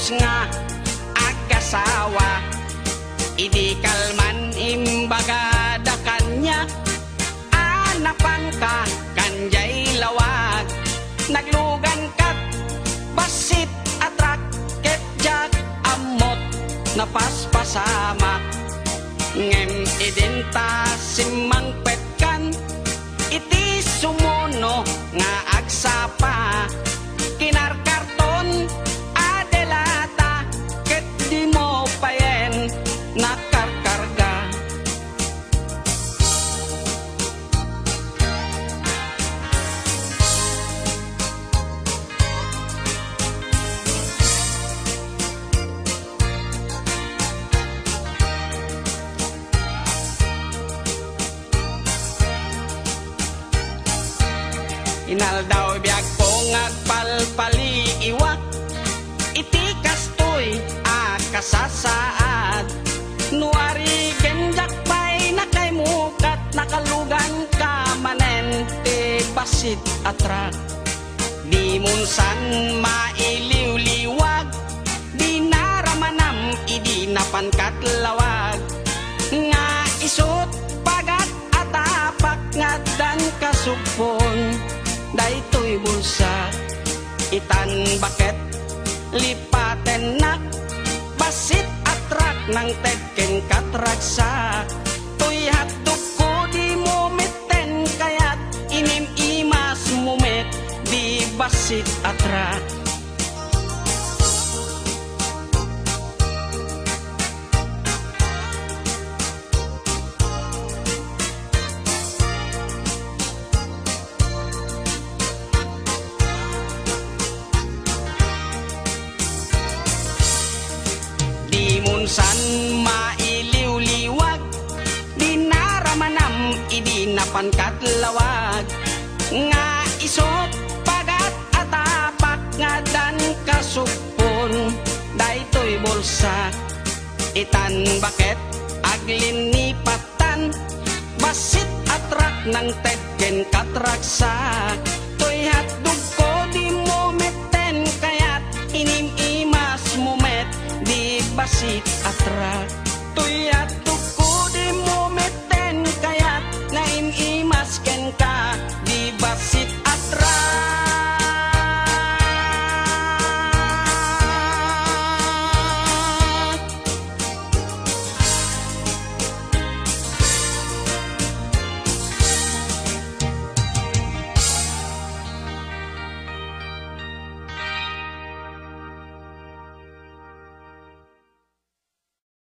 pulos nga agasawa. Idi kalman imbaga da kanya, anapan ka kanjay lawag. Naglugan kat basit atrak ket jag amot napaspasamak. Ngem idinta simang petkan, iti sumuno nga agsapa. Kinarkarton adelata ket di mo payen nakarkarga. Inaldaw biag po ngagpalpali iwak, iti kastoy akasasaad. Nuari genjak pa'y nakaimukat, nakalugan ka manen te basit atrak. Di munsan mailiw-liwag, di naramanam idi napankat lawag. Nga isot pagat atapak ngadan kasupon, daytoy bulsa itan baket lipaten nak basit atrak nang tedken katraksa. Toy hatuk ko di mumiten kayat inim imas mumet di basit atrak. San mailiw-liwag, di naramanam idi napankat lawag. Nga isot pagat atapak ngadan kasupon, daytoy bulsa itan baket aglin nipatan. Basit atrak nang tedken katraksa. Toy hatdug ko di mo meten kayat inim imas mumet di basit atrak. Tuyat